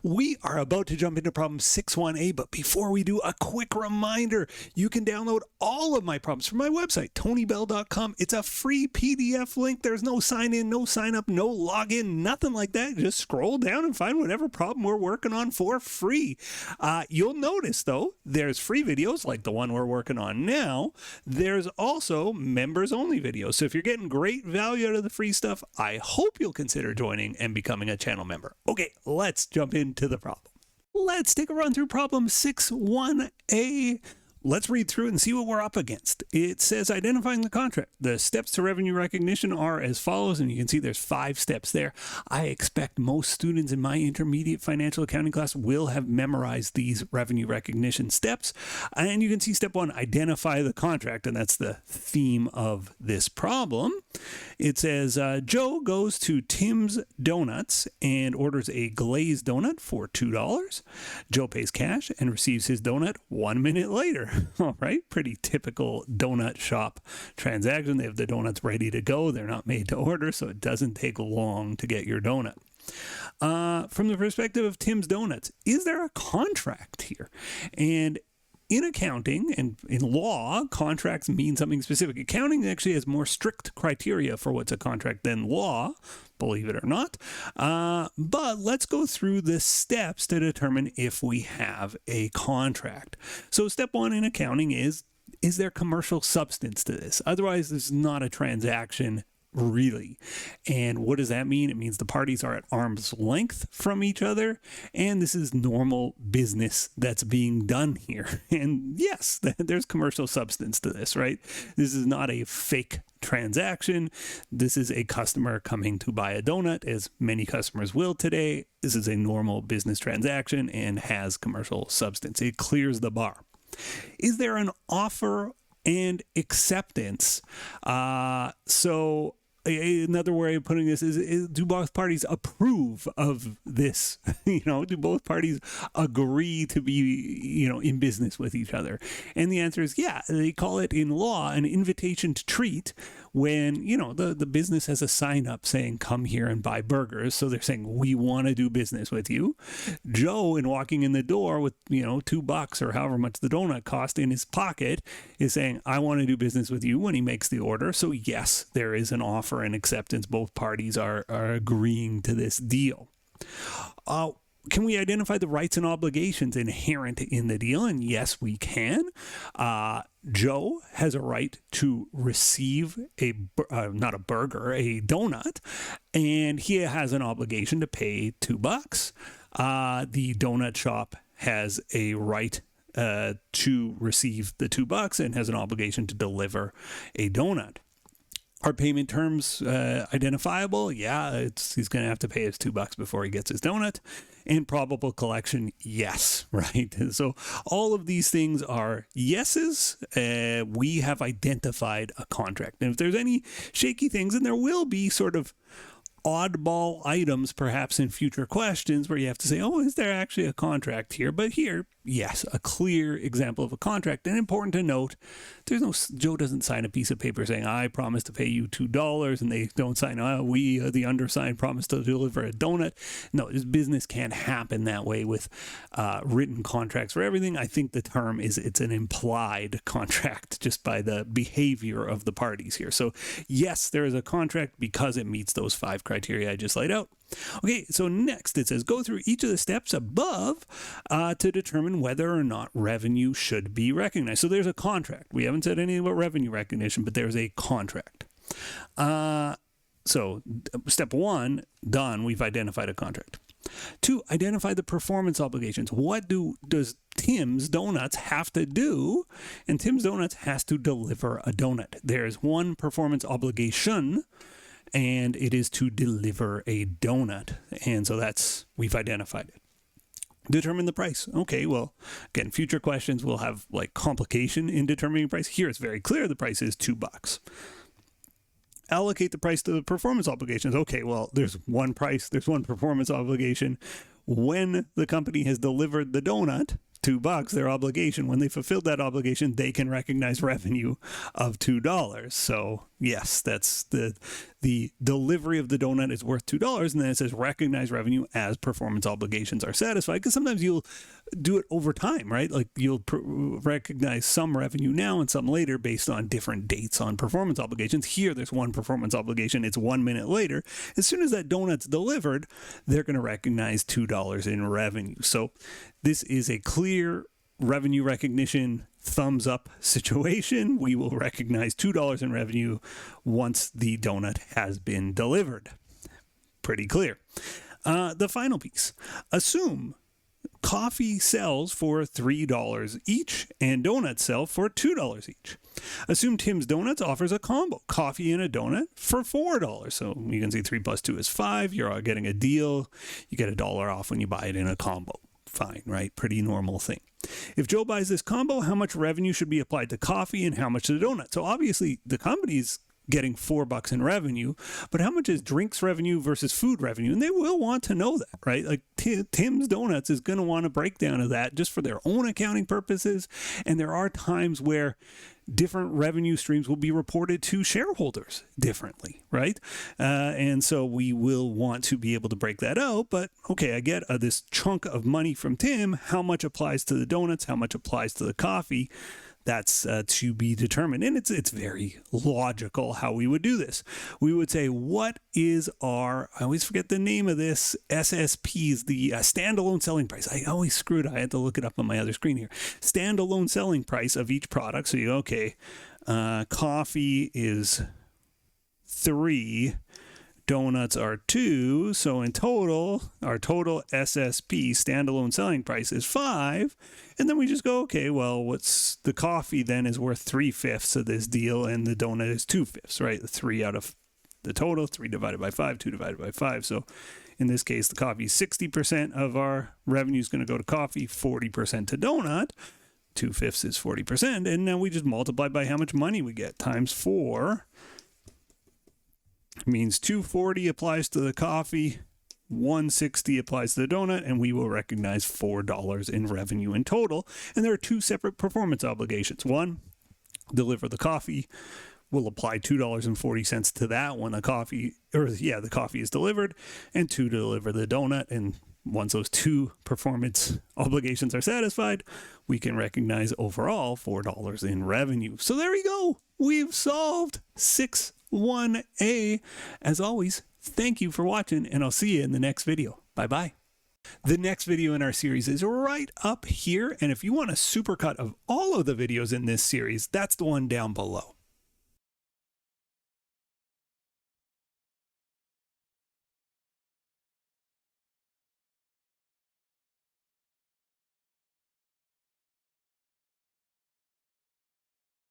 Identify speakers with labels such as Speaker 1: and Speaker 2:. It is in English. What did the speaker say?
Speaker 1: We are about to jump into problem 6-1A, but before we do, a quick reminder, you can download all of my problems from my website, tonybell.com. It's a free PDF link. There's no sign in, no sign up, no login, nothing like that. Just scroll down and find whatever problem we're working on for free. You'll notice, though, there's free videos like the one we're working on now. There's also members-only videos. So if you're getting great value out of the free stuff, I hope you'll consider joining and becoming a channel member. Okay, let's jump into the problem. Let's take a run through problem 6-1A. Let's read through it and see what we're up against. It says identifying the contract. The steps to revenue recognition are as follows, and you can see there's 5 steps there. I expect most students in my intermediate financial accounting class will have memorized these revenue recognition steps. And you can see step 1, identify the contract, and that's the theme of this problem. It says Joe goes to Tim's Donuts and orders a glazed donut for $2. Joe pays cash and receives his donut 1 minute later. All right, pretty typical donut shop transaction. They have the donuts ready to go. They're not made to order, so it doesn't take long to get your donut. From the perspective of Tim's Donuts, is there a contract here? And in accounting and in law, contracts mean something specific. Accounting actually has more strict criteria for what's a contract than law, believe it or not. But let's go through the steps to determine if we have a contract. So step 1 in accounting is there commercial substance to this? Otherwise, this is not a transaction really. And what does that mean? It means the parties are at arm's length from each other, and this is normal business that's being done here. And yes, there's commercial substance to this, right? This is not a fake transaction. This is a customer coming to buy a donut, as many customers will today. This is a normal business transaction and has commercial substance. It clears the bar. Is there an offer and acceptance? So another way of putting this is do both parties approve of this? Do both parties agree to be, in business with each other? And the answer is yeah. They call it in law an invitation to treat when, the business has a sign up saying, come here and buy burgers. So they're saying, we want to do business with you. Joe, in walking in the door with, $2 or however much the donut cost in his pocket, is saying, I want to do business with you when he makes the order. So yes, there is an offer and acceptance. Both parties are agreeing to this deal. Can we identify the rights and obligations inherent in the deal? And yes, we can. Joe has a right to receive not a burger, a donut, and he has an obligation to pay $2. The donut shop has a right to receive the $2 and has an obligation to deliver a donut. Are payment terms identifiable? Yeah, he's going to have to pay his $2 before he gets his donut. And probable collection, yes, right? So all of these things are yeses. We have identified a contract. And if there's any shaky things, and there will be sort of oddball items perhaps in future questions where you have to say, oh, is there actually a contract here? But here, yes, a clear example of a contract. And important to note, Joe doesn't sign a piece of paper saying, I promise to pay you $2, and they don't sign, we, the undersigned, promise to deliver a donut. No, this business can't happen that way with written contracts for everything. I think the term is it's an implied contract just by the behavior of the parties here. So yes, there is a contract because it meets those 5 criteria I just laid out. Okay, so next it says go through each of the steps above to determine whether or not revenue should be recognized. So there's a contract. We haven't said anything about revenue recognition, but there's a contract. So step 1, done. We've identified a contract. 2, identify the performance obligations. What does Tim's Donuts have to do? And Tim's Donuts has to deliver a donut. There's one performance obligation, and it is to deliver a donut. And so we've identified it. Determine the price. Okay, well, again, future questions will have complication in determining price. Here it's very clear the price is $2. Allocate the price to the performance obligations. Okay, well, there's one price, there's one performance obligation. When the company has delivered the donut, $2, their obligation, when they fulfilled that obligation, they can recognize revenue of $2. So yes, that's the the delivery of the donut is worth $2, and then it says recognize revenue as performance obligations are satisfied, because sometimes you'll do it over time, right? Like you'll recognize some revenue now and some later based on different dates on performance obligations. Here, there's one performance obligation. It's 1 minute later. As soon as that donut's delivered, they're going to recognize $2 in revenue. So this is a clear revenue recognition thumbs up situation. We will recognize $2 in revenue once the donut has been delivered. Pretty clear. The final piece. Assume coffee sells for $3 each and donuts sell for $2 each. Assume Tim's Donuts offers a combo, coffee and a donut, for $4. So you can see 3 plus 2 is 5. You're getting a deal. You get $1 off when you buy it in a combo. Fine, right? Pretty normal thing. If Joe buys this combo, how much revenue should be applied to coffee and how much to the donut? So obviously the company's getting $4 in revenue, but how much is drinks revenue versus food revenue? And they will want to know that, right? Like Tim's Donuts is going to want a breakdown of that just for their own accounting purposes. And there are times where different revenue streams will be reported to shareholders differently, right? And so we will want to be able to break that out. But okay, I get this chunk of money from Tim. How much applies to the donuts? How much applies to the coffee? That's to be determined. And it's very logical how we would do this. We would say, what is our, I always forget the name of this, SSPs, the standalone selling price. I always screwed it. I had to look it up on my other screen here. Standalone selling price of each product. So you go, okay, coffee is 3, donuts are 2. So in total, our total SSP, standalone selling price, is 5. And then we just go, okay, well, what's the coffee then is worth 3/5 of this deal, and the donut is 2/5, right? The 3 out of the total, 3 divided by 5, 2 divided by 5. So in this case, the coffee is 60% of our revenue is going to go to coffee, 40% to donut. 2/5 is 40%. And now we just multiply by how much money we get times 4. Means 240 applies to the coffee, 160 applies to the donut, and we will recognize $4 in revenue in total. And there are 2 separate performance obligations. One, deliver the coffee. We'll apply $2.40 to that when the coffee is delivered, and 2 to deliver the donut. And once those 2 performance obligations are satisfied, we can recognize overall $4 in revenue. So there we go. We've solved 6-1A. As always, thank you for watching, and I'll see you in the next video. Bye-bye. The next video in our series is right up here, and if you want a supercut of all of the videos in this series, that's the one down below.